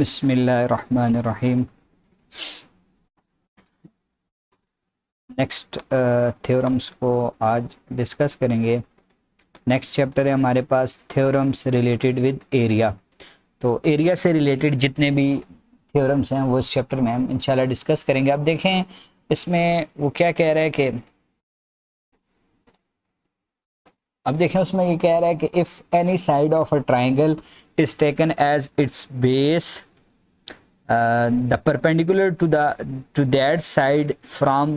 बिस्मिल्लाहिर्रहमानिर्रहीम। Next theorems को आज डिस्कस करेंगे। नेक्स्ट चैप्टर है हमारे पास थ्योरम्स रिलेटेड विद एरिया। तो एरिया से रिलेटेड जितने भी थ्योरम्स हैं वो इस चैप्टर में हम इंशाल्लाह डिस्कस करेंगे। अब देखें इसमें वो क्या कह रहा है कि अब देखें उसमें ये कह रहा है कि if any side of a triangle is taken as its base the perpendicular to that side from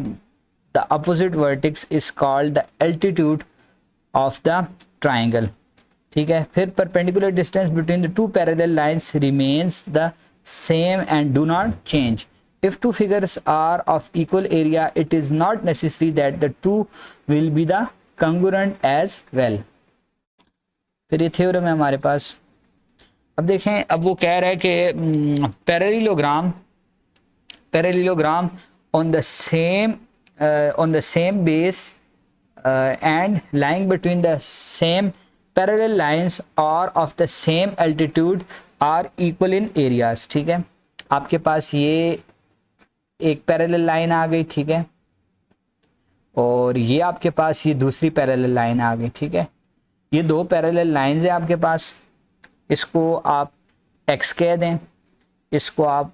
the opposite vertex is called the altitude of the triangle। ठीक है, फिर perpendicular distance between the two parallel lines remains the same and do not change। if two figures are of equal area it is not necessary that the two will be the congruent as well। फिर ये theorem है हमारे पास। अब देखें, अब वो कह रहा है कि parallelogram on the same base and lying between the same parallel lines और of the same altitude are equal in areas. ठीक है, आपके पास ये एक पैरेलल लाइन आ गई, ठीक है, और ये आपके पास ये दूसरी पैरेलल लाइन आ गई। ठीक है, ये दो पैरेलल लाइंस है आपके पास। इसको आप x कह दें, इसको आप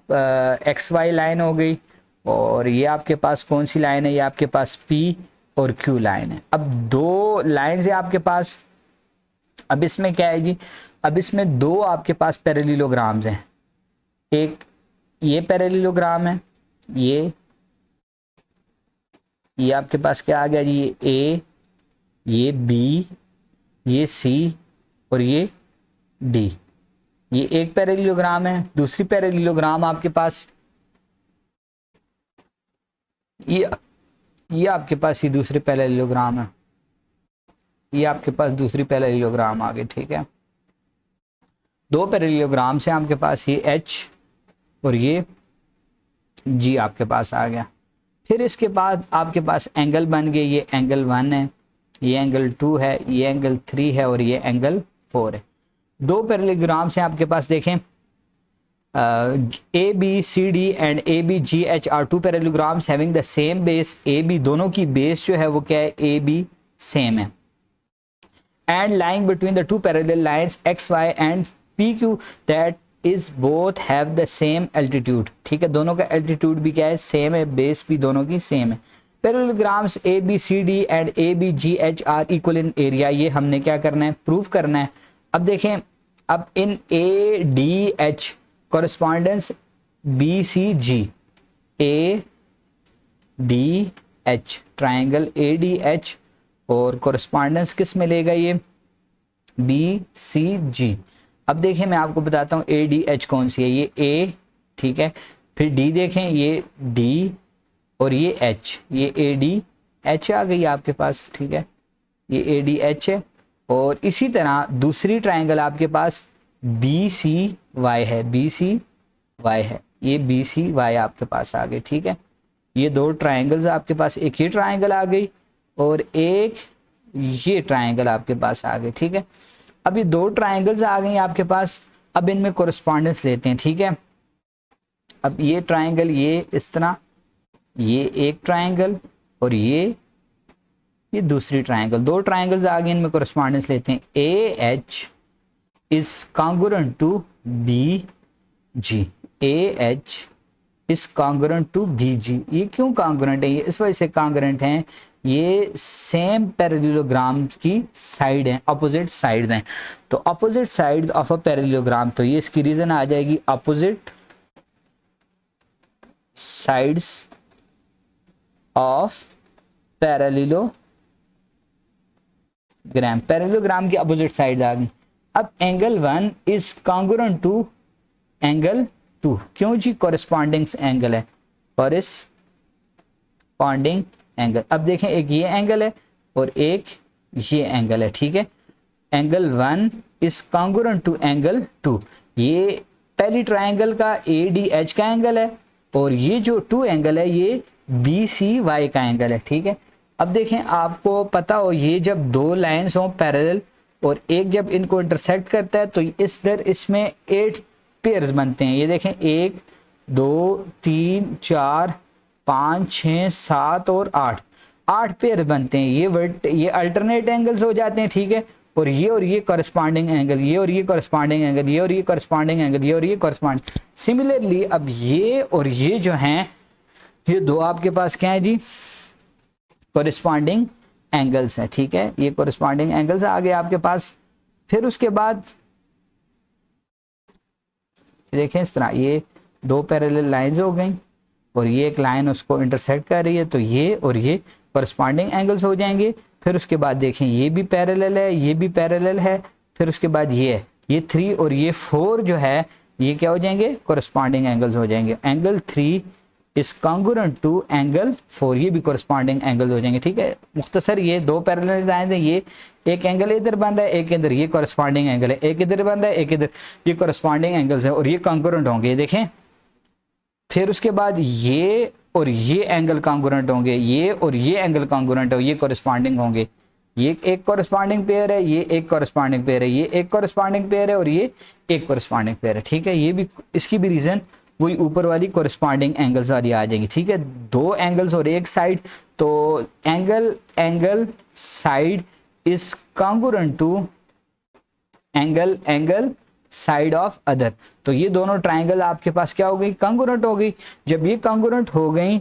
XY लाइन हो गई, और ये आपके पास कौन सी लाइन है, ये आपके पास P और Q लाइन है। अब दो लाइंस है आपके पास। अब इसमें क्या है जी, अब इसमें दो आपके पास पैरेललोग्राम्स हैं। एक ये पैरेललोग्राम है, ये आपके पास क्या आ गया जी, ये A, ये B, ये C और ये D। ये एक पैरेललोग्राम है। दूसरी पैरेललोग्राम आपके पास ये आपके पास ये दूसरे पैरेललोग्राम है, ये आपके पास दूसरी पैरेललोग्राम आ गई। ठीक है, दो पैरेललोग्राम से आपके पास ये H और ये G आपके पास आ गया। फिर इसके बाद आपके पास एंगल बन गए, ये एंगल 1 है, ये एंगल 2 है, ये एंगल 3 है और ये एंगल 4 है। दो पैरेललोग्राम से आपके पास देखें A B C D and A B G H are two parallelograms having the same base. A B दोनों की बेस जो है वो क्या है, ए बी सेम है। And lying between the two parallel lines X Y and P Q that is both have the same altitude. ठीक है, दोनों का एल्टीट्यूड भी क्या है, सेम है, बेस भी दोनों की सेम है। Parallelograms A B C D and A B G H are equal in area, ये हमने क्या करना है, प्रूव करना है। अब देखें, अब इन A D H correspondence B C G, A D H triangle A D H और कॉरेस्पॉन्डेंस किस में लेगा, ये बी सी जी। अब देखें मैं आपको बताता हूँ ए डी एच कौन सी है, ये ए, ठीक है, फिर डी देखें, ये डी और ये एच, ये ए डी एच आ गई आपके पास। ठीक है, ये ए डी एच है। और इसी तरह दूसरी ट्राइंगल आपके पास बी सी वाई है, बी सी वाई है, ये बी सी वाई आपके पास आ गई। ठीक है, ये दो ट्राइंगल्स आपके पास, एक ये ट्राइंगल आ गई और एक ये ट्राइंगल आपके पास आ गई। ठीक है, अब ये दो ट्राइंगल्स आ गई आपके पास। अब इनमें कोरेस्पॉन्डेंस लेते हैं। ठीक है, अब ये ट्राइंगल ये इस तरह, ये एक ट्राइंगल और ये दूसरी ट्राइंगल, दो ट्राइंगल्स आ गए, इनमें कोरेस्पॉन्डेंस लेते हैं। A H is congruent to B G, A H is congruent to B G. ये क्यों कॉन्ग्रुएंट है, ये इस वजह से कॉन्ग्रुएंट हैं, ये सेम पैरेललोग्राम की साइड हैं, अपोजिट साइड हैं। तो opposite side of a parallelogram, तो ये इसकी रीजन आ जाएगी, अपोजिट साइड्स ऑफ पैरेललोग्राम की अपोजिट साइड आ गई। अब angle 1 is congruent to angle 2, क्यों जी, कॉरेस्पॉन्डिंग एंगल है, कॉरेस्पॉन्डिंग एंगल। अब देखें, एक ये एंगल है और एक ये एंगल है। ठीक है, angle 1 is congruent to angle 2, ये पहली ट्राइंगल का ए डी एच का एंगल है और ये जो 2 एंगल है ये बी सी वाई का एंगल है। ठीक है, अब देखें, आपको पता हो ये जब दो लाइंस हों पैरेलल और एक जब इनको इंटरसेक्ट करता है तो इसमें 8 पेयर्स बनते हैं। ये देखें 1 2 3 4 5 6 7 और 8 पेयर बनते हैं। ये अल्टरनेट एंगल्स हो जाते हैं, ठीक है। और ये करस्पॉन्डिंग एंगल, ये और ये करस्पॉन्डिंग एंगल, ये और ये करस्पॉन्डिंग एंगल, ये और ये करस्पॉन्डिंग। सिमिलरली अब ये और ये जो हैं, ये दो आपके पास क्या है जी, करस्पॉन्डिंग एंगल्स है, ठीक है। ये करस्पॉन्डिंग एंगल्स आ गए आपके पास। फिर उसके बाद देखें इस तरह ये दो पैरेलल लाइंस हो गई और ये एक लाइन उसको इंटरसेक्ट कर रही है, तो ये और ये करस्पॉन्डिंग एंगल्स हो जाएंगे। फिर उसके बाद देखें ये भी पैरेलल है, ये भी पैरेलल है। फिर उसके बाद ये है, ये 3 और ये 4 जो है ये क्या हो जाएंगे, करस्पॉन्डिंग एंगल्स हो जाएंगे। Angle 3 is congruent to angle 4, ये भी करस्पॉन्डिंग एंगल हो जाएंगे, ठीक है। मुख्तसर ये दो पैरेलल लाइंस हैं, ये एक एंगल इधर बन रहा है, एक इधर, ये करस्पॉन्डिंग एंगल है, एक इधर बन रहा है, एक इधर, ये करस्पॉन्डिंग एंगल्स है और ये कॉन्ग्रुएंट होंगे, देखें। फिर उसके बाद ये और ये एंगल कॉन्ग्रुएंट होंगे, ये और ये एंगल कॉन्ग्रुएंट होंगे, ये करस्पॉन्डिंग होंगे। ये एक करस्पॉन्डिंग पेयर है, ये एक करस्पॉन्डिंग पेयर है, ये एक करस्पॉन्डिंग पेयर है और ये एक करस्पॉन्डिंग पेयर है, ठीक है। ये भी, इसकी भी रीजन वही ऊपर वाली करस्पॉन्डिंग एंगल्स वाली आ जाएंगी, ठीक है। दो एंगल्स और एक साइड, तो angle side is congruent to angle side of other. तो ये दोनों ट्राइंगल आपके पास क्या हो गई, कॉन्ग्रुएंट हो गई। जब ये कॉन्ग्रुएंट हो गई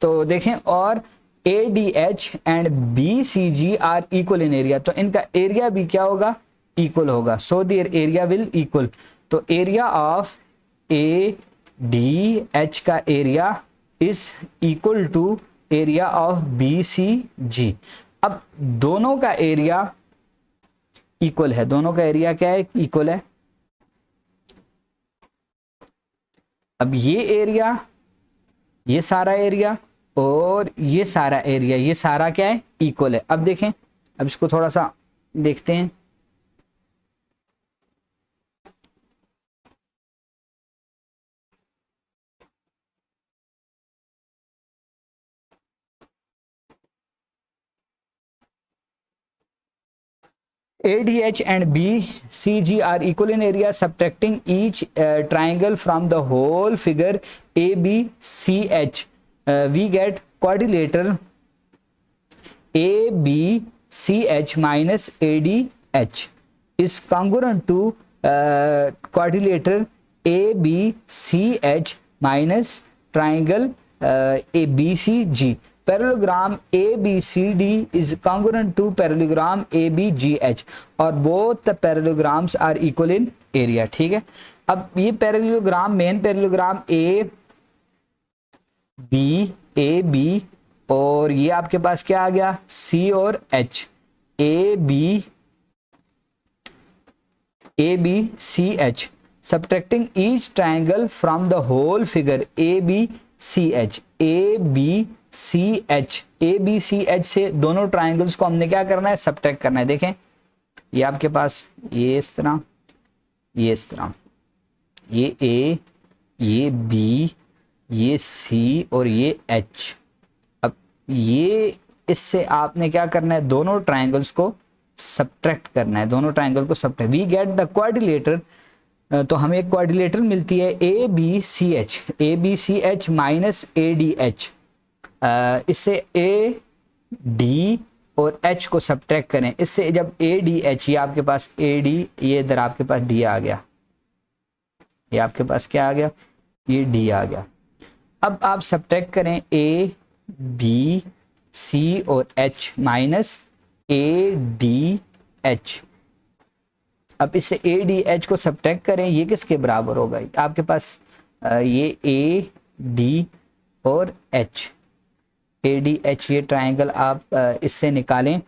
तो देखें, और ADH and BCG are equal in area, तो इनका एरिया भी क्या होगा, इक्वल होगा। So their area will equal. तो एरिया ऑफ ADH का area is equal to area of BCG। अब दोनों का एरिया इक्वल है, दोनों का एरिया क्या है, इक्वल है। अब ये एरिया, ये सारा एरिया और ये सारा एरिया, ये सारा क्या है, इक्वल है। अब देखें, अब इसको थोड़ा सा देखते हैं। ADH and BCG are equal in area. Subtracting each triangle from the whole figure ABCH, we get quadrilateral ABCH minus ADH is congruent to quadrilateral ABCH minus triangle ABCG. Parallelogram ABCD is congruent to parallelogram ABGH और both the parallelograms are equal in area, ठीक है। अब ये parallelogram, main parallelogram AB और ये आपके पास क्या आ गया, C और H, ABCH, subtracting each triangle from the whole figure ABCH से दोनों ट्राइंगल्स को हमने क्या करना है, सब्ट्रैक्ट करना है। देखें ये आपके पास ये इस तरह, ये इस तरह, ये A, ये B, ये C और ये H। अब ये इससे आपने क्या करना है, दोनों ट्राइंगल्स को सब्ट्रैक्ट करना है, दोनों ट्राइंगल को subtract. We get the quadrilateral, तो हमें एक क्वाड्रिलेटर मिलती है ABCH माइनस ADH। इससे AD और H को सब्ट्रैक्ट करें, इससे जब ADH, ये आपके पास AD, ये इधर आपके पास D आ गया, ये आपके पास क्या आ गया, ये D आ गया। अब आप सब्ट्रैक्ट करें ABC और H माइनस ADH। अब इससे ADH को सब्ट्रैक्ट करें, ये किसके बराबर होगा, आपके पास ये AD और H, ADH, ये ट्राइंगल आप इससे निकालें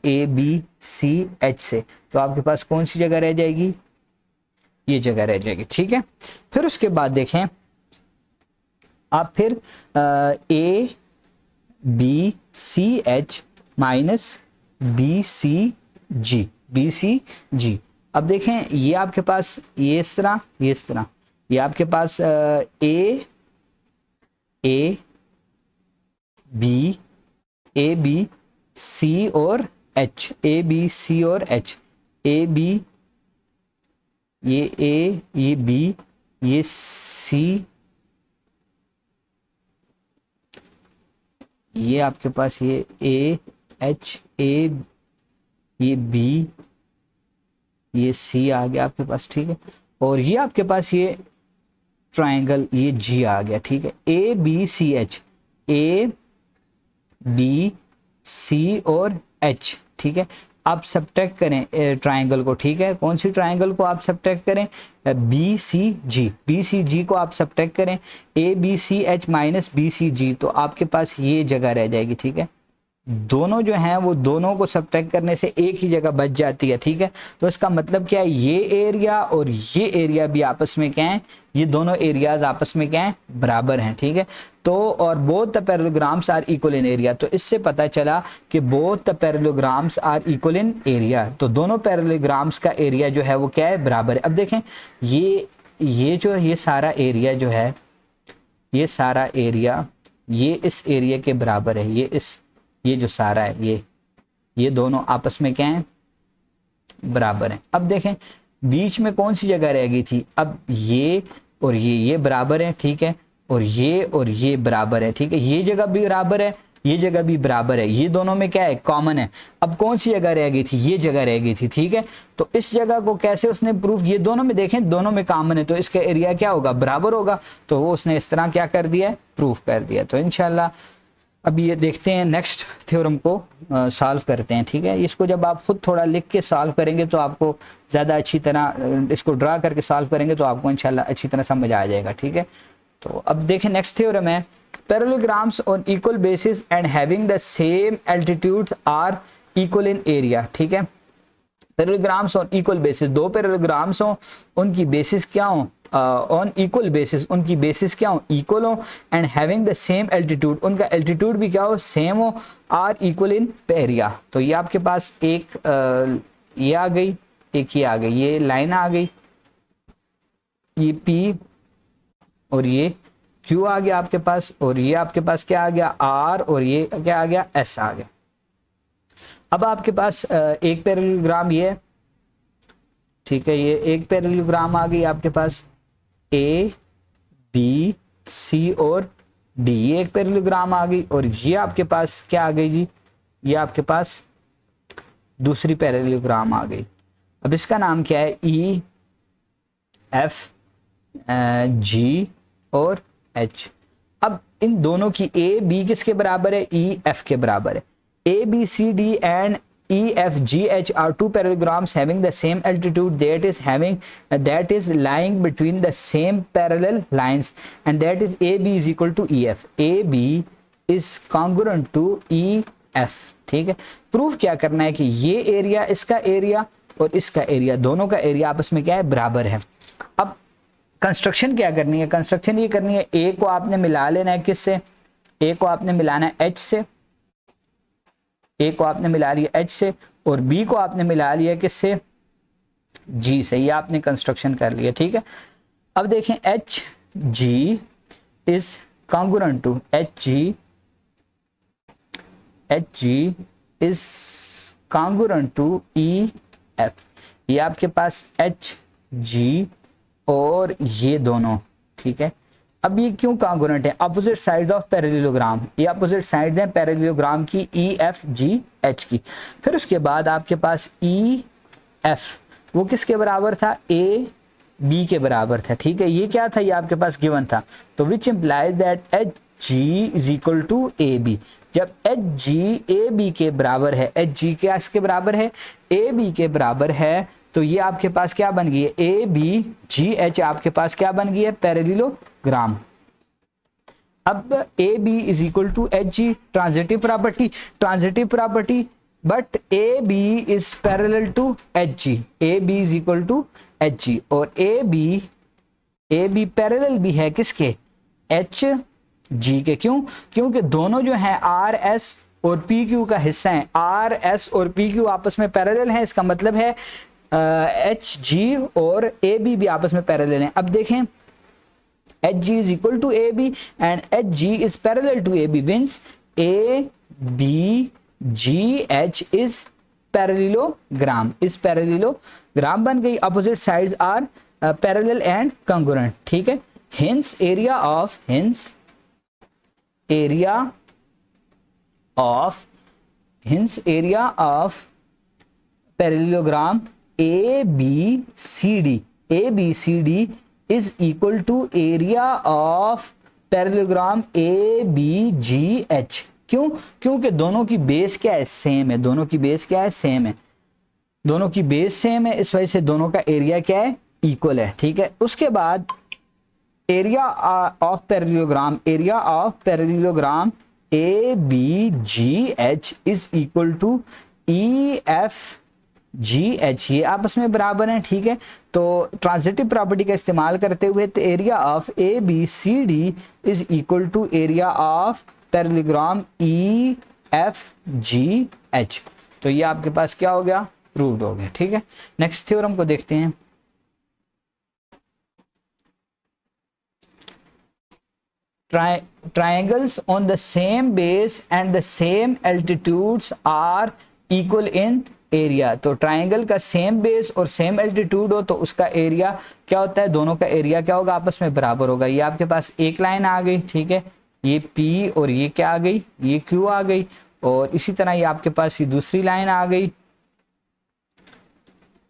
ABCH से, तो आपके पास कौन सी जगह रह जाएगी, ये जगह रह जाएगी, ठीक है। फिर उसके बाद देखें आप, फिर ABCH माइनस BCG। अब देखें ये आपके पास ये इस तरह, ये इस तरह, ये आपके पास AB, AB, C और एच, ए बी सी और एच, ए बी, ये ए, ये बी, ये सी, ये आपके पास ये ए एच, ए, ये बी, ये सी आ गया आपके पास, ठीक है। और ये आपके पास ये ट्राइंगल, ये जी आ गया, ठीक है। A B C H, A B C और एच, ठीक है। आप सब्ट्रैक्ट करें ट्राइंगल को, ठीक है। कौन सी ट्राइंगल को आप सब्ट्रैक्ट करें? बी सी जी, बी सी जी को आप सब्ट्रैक्ट करें, A B C H minus B C G, तो आपके पास ये जगह रह जाएगी, ठीक है। दोनों जो हैं वो दोनों को सब्ट्रैक्ट करने से एक ही जगह बच जाती है, ठीक है। तो इसका मतलब क्या है, ये एरिया और ये एरिया भी आपस में क्या है, ये दोनों एरियाज आपस में क्या है, बराबर हैं, ठीक है। तो और both the parallelograms are equal in area, तो इससे पता चला कि both the parallelograms are equal in area, तो दोनों पैरेललोग्राम्स का एरिया जो है वो क्या है, बराबर है। अब देखें ये जो ये सारा एरिया जो है, ये सारा एरिया ये इस एरिया के बराबर है, ये जो सारा है ये दोनों आपस में क्या है, बराबर हैं। अब देखें बीच में कौन सी जगह रह गई थी, अब ये और ये बराबर है, ठीक है, और ये बराबर है, ठीक है। ये जगह भी बराबर है, ये जगह भी बराबर है, ये दोनों में क्या है, कॉमन है। अब कौन सी जगह रह गई थी, ये जगह रह गई थी, ठीक है। तो इस जगह को कैसे उसने प्रूफ, ये दोनों में देखें दोनों में कॉमन है, तो इसका एरिया क्या होगा, बराबर होगा। तो वो उसने इस तरह क्या कर दिया है, प्रूफ कर दिया। तो इंशाल्लाह अब ये देखते हैं नेक्स्ट थ्योरम को सॉल्व करते हैं, ठीक है। इसको जब आप खुद थोड़ा लिख के सॉल्व करेंगे तो आपको ज़्यादा अच्छी तरह, इसको ड्रा करके सॉल्व करेंगे तो आपको इंशाल्लाह अच्छी तरह समझ आ जाएगा, ठीक है। तो अब देखें नेक्स्ट थ्योरम है, parallelograms on equal basis and having the same altitude are equal in area, ठीक है। पैरेललोग्राम्स ऑन इक्वल बेसिस, दो पैरेललोग्राम्स हो, उनकी बेसिस क्या हो, ऑन इक्वल बेसिस, उनकी बेसिस क्या हो, इक्वल हो, and having the same altitude, उनका एल्टीट्यूड भी क्या हो, सेम हो, आर इक्वल इन एरिया। तो ये आपके पास एक ये आ गई, एक ये आ गई, ये लाइन आ गई, ये पी और ये क्यू आ गया आपके पास, और ये आपके पास क्या आ गया, आर, और ये क्या आ गया, एस आ गया। अब आपके पास एक पैरेललोग्राम ये है, ठीक है, ये एक पैरेललोग्राम आ गई आपके पास, ए बी सी और डी, ये एक पैरेललोग्राम आ गई, और ये आपके पास क्या आ गई जी, ये आपके पास दूसरी पैरेललोग्राम आ गई। अब इसका नाम क्या है, ई एफ जी और एच। अब इन दोनों की ए बी किसके बराबर है, ई एफ के बराबर है। A B C D and E F G H are two parallelograms having the same altitude that is lying between the same parallel lines, and that is AB is equal to EF. AB is congruent to EF, ठीक है। Proof क्या करना है कि ये area, इसका area और इसका एरिया, दोनों का एरिया आपस में क्या है, बराबर है। अब कंस्ट्रक्शन क्या करनी है, कंस्ट्रक्शन ये करनी है, ए को आपने मिला लेना है किससे, ए को आपने मिलाना है एच से, ए को आपने मिला लिया एच से, और बी को आपने मिला लिया किससे, जी से। ये आपने कंस्ट्रक्शन कर लिया, ठीक है। अब देखें H G is congruent to H G is congruent to E F. ये आपके पास एच जी और ये दोनों, ठीक है। अब ये क्यों कॉन्ग्रुएंट है, अपोजिट साइड ऑफ पैरेललोग्राम, ये अपोजिट साइड है पैरेललोग्राम की, ई एफ जी एच की। फिर उसके बाद आपके पास ई एफ वो किसके बराबर था, ए बी के बराबर था, ठीक है। ये क्या था, ये आपके पास गिवन था, तो which implies that H G is equal to A B. जब एच जी ए बी के बराबर है, एच जी क्या इसके बराबर है, ए बी के बराबर है, तो ये आपके पास क्या बन गई है, ए बी जी एच आपके पास क्या बन गई है, पैरेललोग्राम। अब A B is equal to H G, transitive property, but A B is parallel to H G, A B is equal to H G, और ए बी पैरेलल भी है किसके, एच जी के। क्यों, क्योंकि दोनों जो हैं आर एस और पी क्यू का हिस्सा है, आर एस और पी क्यू आपस में पैरेलल हैं, इसका मतलब है एच जी और ए बी भी आपस में पैरेलल हैं। अब देखें H G is equal to A B and H G is parallel to A B, means A B G H is parallelogram, इस पैरेललोग्राम बन गई। Opposite sides are parallel and congruent, ठीक है। Hence area of parallelogram ABCD is equal to area of parallelogram ABGH। क्यों? क्योंकि दोनों की base क्या है, सेम है। दोनों की बेस क्या है, सेम है। दोनों की बेस सेम है, इस वजह से दोनों का एरिया क्या है, इक्वल है, ठीक है। उसके बाद area of parallelogram ABGH is equal to EFGH, ये आपस में बराबर हैं, ठीक है। तो ट्रांजिटिव प्रॉपर्टी का इस्तेमाल करते हुए area of ABCD is equal to area of parallelogram EFGH। तो ये आपके पास क्या हो गया, प्रूव्ड हो गया, ठीक है। नेक्स्ट थ्योरम को देखते हैं। Triangles on the same base and the same altitudes are equal in area। तो ट्राइंगल का सेम बेस और सेम एल्टीट्यूड हो तो उसका एरिया क्या होता है, दोनों का एरिया क्या होगा, आपस में बराबर होगा। ये आपके पास एक लाइन आ गई, ठीक है, ये P और ये क्या आ गई, ये Q आ गई। और इसी तरह ये आपके पास ये दूसरी लाइन आ गई,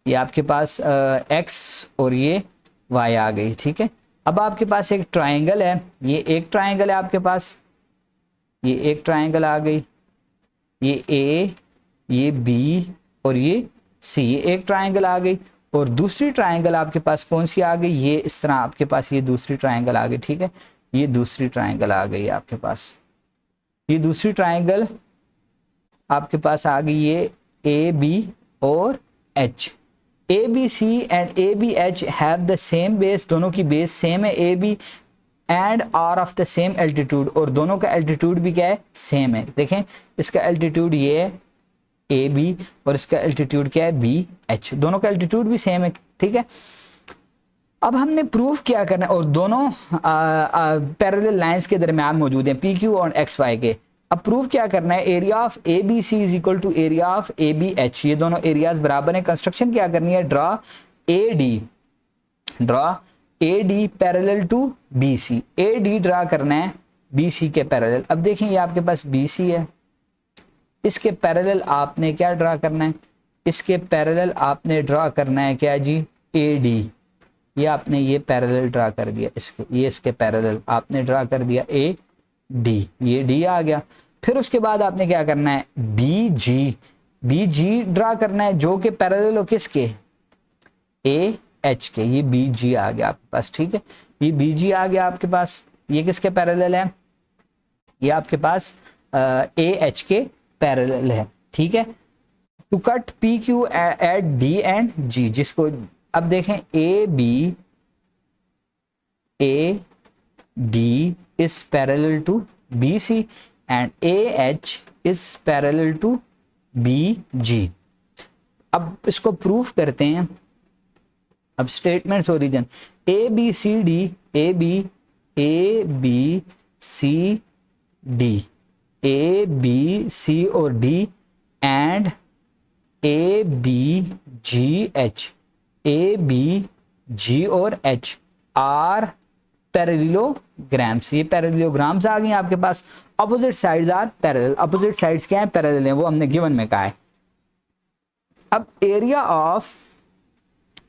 ये आपके पास X और ये Y आ गई, ठीक है। अब आपके पास एक ट्राइंगल है, ये एक ट्राइंगल है आपके पास, ये एक ट्राइंगल आ गई, ये A, ये B और ये C, ये एक ट्राइंगल आ गई। और दूसरी ट्राइंगल आपके पास कौन सी आ गई, ये इस तरह आपके पास ये दूसरी ट्राइंगल आ गई, ठीक है। ये दूसरी ट्राइंगल आ गई आपके पास, ये दूसरी ट्राइंगल आपके पास आ गई, ये AB और H। ABC and ABH have the same base, दोनों की बेस सेम है AB, and are of the same altitude, और दोनों का एल्टीट्यूड भी क्या है, सेम है। देखें इसका एल्टीट्यूड ये है AB और इसका एल्टीट्यूड क्या है, BH, दोनों का एल्टीट्यूड भी सेम है, ठीक है। अब हमने प्रूफ क्या करना है, और दोनों पैरेलल लाइंस के दरमियान मौजूद हैं PQ और XY के। अब प्रूफ क्या करना है, area of ABC is equal to area of ABH, ये दोनों एरियाज बराबर हैं। कंस्ट्रक्शन क्या करनी है, draw AD parallel to BC, AD draw करना है BC के पैरेलल। अब देखें ये आपके पास BC है, इसके पैरेलल आपने क्या ड्रा करना है, इसके पैरेलल आपने ड्रा करना है क्या जी, AD। ये आपने ये पैरेलल ड्रा कर दिया, ये इसके पैरेलल आपने ड्रा कर दिया AD, ये D आ गया। फिर उसके बाद आपने क्या करना है, BG ड्रा करना है, जो कि पैरेलल हो किसके, AH के, ये BG आ गया आपके पास, ठीक है। ये BG आ गया आपके पास, ये किसके पैरेलल है, ये आपके पास AH के पैरेलल है, ठीक है। To cut PQ at D and G, जिसको अब देखें AD is parallel to BC and AH is parallel to BG। अब इसको प्रूफ करते हैं। अब स्टेटमेंट्स ओरिजिन ABCD ABC और D एंड ABG और H आर पैरेललोग्राम्स, ये पैरेललोग्राम्स आ गई आपके पास। Opposite sides are parallel, opposite sides क्या है, पैरेलल है, वो हमने गिवन में कहा है। अब area of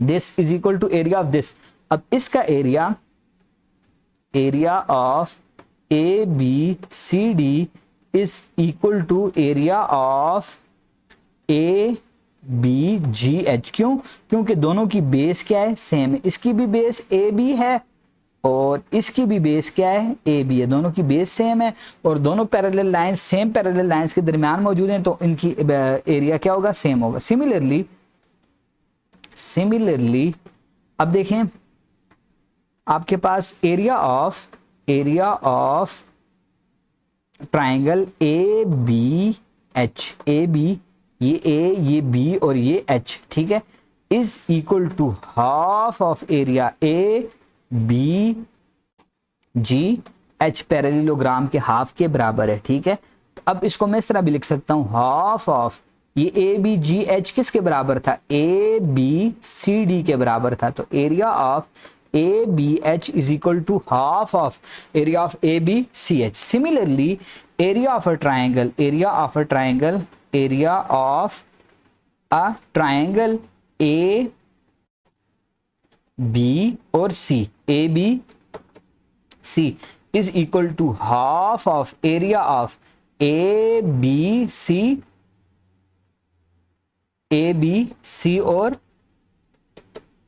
this is equal to area of this. अब इसका area of ABCD is equal to area of ABGH। क्यों? क्योंकि दोनों की बेस क्या है, सेम है। इसकी भी बेस AB है और इसकी भी बेस क्या है, AB है। दोनों की बेस सेम है और दोनों parallel lines same parallel lines के दरमियान मौजूद हैं, तो इनकी एरिया क्या होगा, सेम होगा। सिमिलरली अब देखें आपके पास एरिया ऑफ ट्राइंगल AB, ये A, ये B और ये H, ठीक है, is equal to half of area ABGH parallelogram के हाफ के बराबर है, ठीक है। तो अब इसको मैं इस तरह भी लिख सकता हूँ, हाफ ऑफ ये ए बी जी एच किसके बराबर था, ए बी सी डी के बराबर था। तो area of A B H is equal to half of area of A B C H. Similarly area of a triangle, area of a triangle, area of a triangle A B और C, A B C is equal to half of area of A B C, A B C और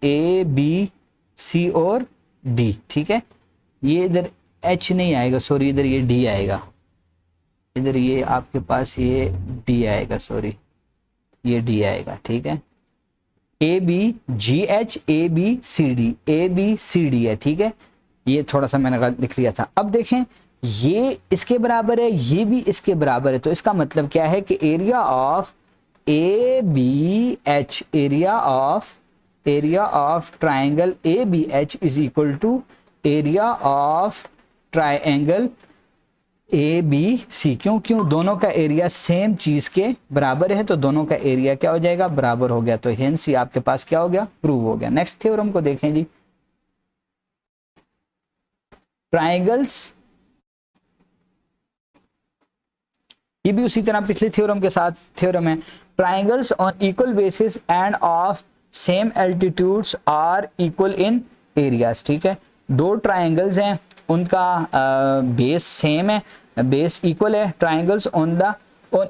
A B C और D. ठीक है, ये इधर H नहीं आएगा, sorry, इधर ये डी आएगा, इधर ये आपके पास ये डी आएगा, सॉरी ये डी आएगा। ठीक है, A B G H, A B C D, A B C D है। ठीक है, ये थोड़ा सा मैंने गलत लिख लिया था। अब देखें, ये इसके बराबर है, ये भी इसके बराबर है, तो इसका मतलब क्या है कि area of A B H, area of triangle A B H is equal to area of triangle A B C. क्यों क्यों दोनों का एरिया सेम चीज के बराबर है, तो दोनों का एरिया क्या हो जाएगा, बराबर हो गया। तो हेंस ये आपके पास क्या हो गया, प्रूव हो गया। नेक्स्ट थ्योरम को देखें जी, ट्राइंगल्स, ये भी उसी तरह पिछले थ्योरम के साथ थ्योरम है। Triangles on equal basis and of same altitudes are equal in areas. ठीक है, दो ट्राइंगल्स हैं, उनका बेस सेम है, बेस इक्वल है। Triangles on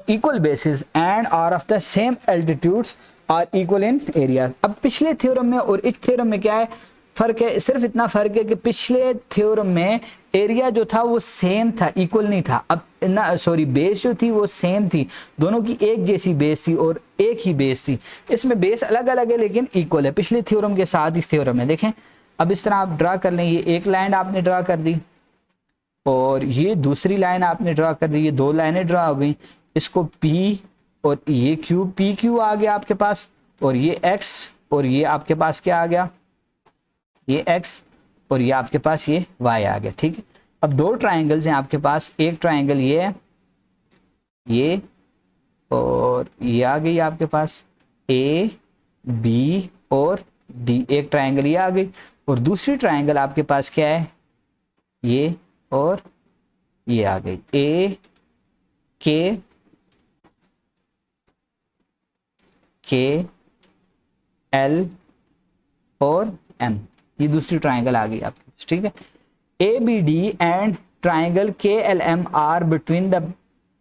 equal basis and are of the same altitudes are equal in area. अब पिछले theorem में और इस थ्योरम में क्या है फर्क है, सिर्फ इतना फर्क है कि पिछले थ्योरम में एरिया जो था वो सेम था, इक्वल नहीं था। अब ना सॉरी, बेस जो थी वो सेम थी, दोनों की एक जैसी बेस थी और एक ही बेस थी। इसमें बेस अलग अलग है लेकिन इक्वल है, पिछले थ्योरम के साथ इस थ्योरम में। देखें, अब इस तरह आप ड्रा कर लें, ये एक लाइन आपने ड्रा कर दी और ये दूसरी लाइन आपने ड्रा कर दी, ये दो लाइनें ड्रा हो गई। इसको P और ये Q, पी क्यू आ गया आपके पास, और ये X और ये आपके पास क्या आ गया, ये X और ये आपके पास ये Y आ गया। ठीक है, अब दो ट्राइंगल्स हैं आपके पास, एक ट्राइंगल ये है, ये और ये आ गई आपके पास A B और D, एक ट्राइंगल ये आ गई, और दूसरी ट्राइंगल आपके पास क्या है, ये और ये आ गई, A K K L और M, ये दूसरी ट्राइंगल आ गई आपके पास। ठीक है, ABD and triangle KLM are between the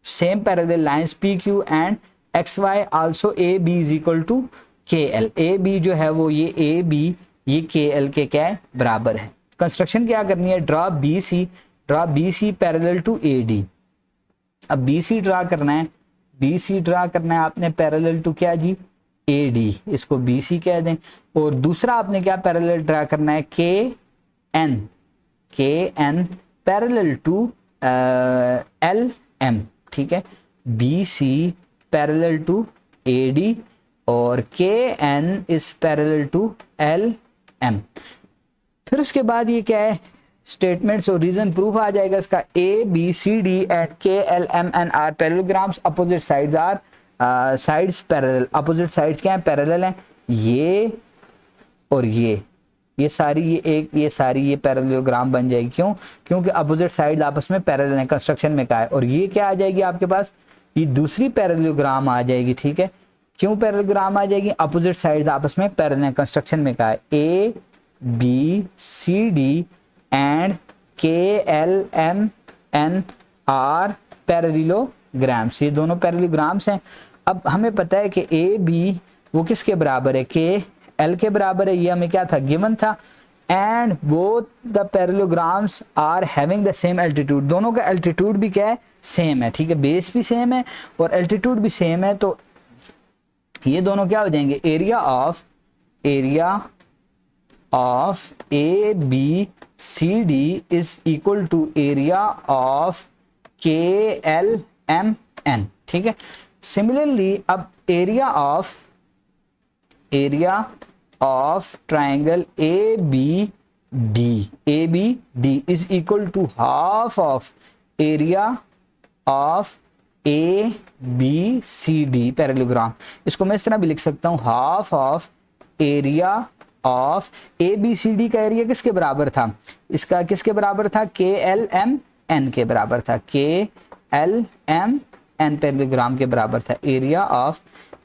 same parallel lines PQ and XY, also AB is equal to KL। AB जो है वो ये AB ये KL के क्या है, बराबर है। कंस्ट्रक्शन क्या करनी है, draw BC parallel to AD। अब BC ड्रा करना है, BC ड्रा करना है आपने पैरेलल टू क्या जी, AD, इसको BC कह दें। और दूसरा आपने क्या पैरेलल ड्रा करना है, KN पैरेलल टू LM। ठीक है, BC पैरेलल टू AD और KN is parallel to LM। फिर उसके बाद ये क्या है, स्टेटमेंट्स और रीजन प्रूफ आ जाएगा इसका। ABCD and KLMN are parallelograms, opposite sides are sides parallel. Opposite sides क्या है, पैरेलल हैं, ये और ये सारी ये सारी ये पैरेललोग्राम बन जाएगी। क्यों, क्योंकि अपोजिट साइड आपस में पैरेलल हैं, कंस्ट्रक्शन में कहा है। और ये क्या आ जाएगी आपके पास, ये दूसरी पैरेललोग्राम आ जाएगी। ठीक है, क्यों पैरेललोग्राम आ जाएगी, अपोजिट साइड आपस में पैरेलल हैं, कंस्ट्रक्शन में कहा है। ABCD and KLMN are parallelograms, ये दोनों पैरेललोग्राम्स हैं। अब हमें पता है कि AB वो किसके बराबर है, KL के बराबर है, ये हमें क्या था, गिवन था। And both the parallelograms are having the same altitude, दोनों का एल्टीट्यूड भी क्या है, सेम है। ठीक है, बेस भी सेम है और एल्टीट्यूड भी सेम है, तो ये दोनों क्या हो जाएंगे, area of ABCD is equal to area of KLMN। ठीक है, सिमिलरली अब area of triangle ABD is equal to half of area of A B C D parallelogram, इसको मैं इस तरह भी लिख सकता हूँ, half of area of A B C D का एरिया किसके बराबर था, इसका किसके बराबर था, के एल एम एन के बराबर था, के एल एम एन पैरेललोग्राम के बराबर था, area of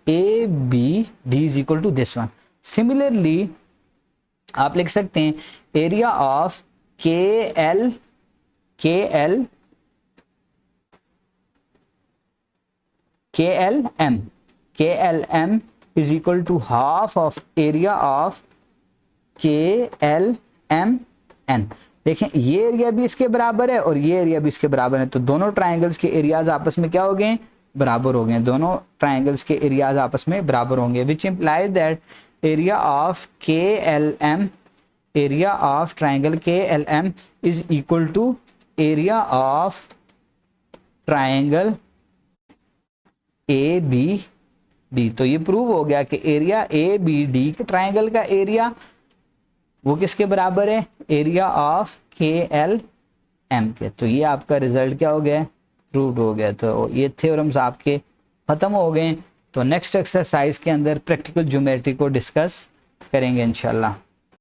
A B D is equal to this one. Similarly आप लिख सकते हैं area of K L M is equal to half of area of K L M N. देखें ये area भी इसके बराबर है और ये एरिया भी इसके बराबर है, तो दोनों ट्राइंगल्स के एरियाज आपस में क्या हो गए, बराबर हो गए, दोनों ट्राइंगल्स के एरियाज आपस में बराबर होंगे, which implies that area of K L M, area of triangle K L M is equal to area of triangle A B D. तो ये प्रूव हो गया कि एरिया ए बी डी के ट्राइंगल का एरिया वो किसके बराबर है, area of K L M के। तो ये आपका रिजल्ट क्या हो गया, प्रूव्ड हो गया। तो ये थ्योरम्स आपके खत्म हो गए। तो नेक्स्ट एक्सरसाइज के अंदर प्रैक्टिकल ज्योमेट्री को डिस्कस करेंगे इंशाल्लाह।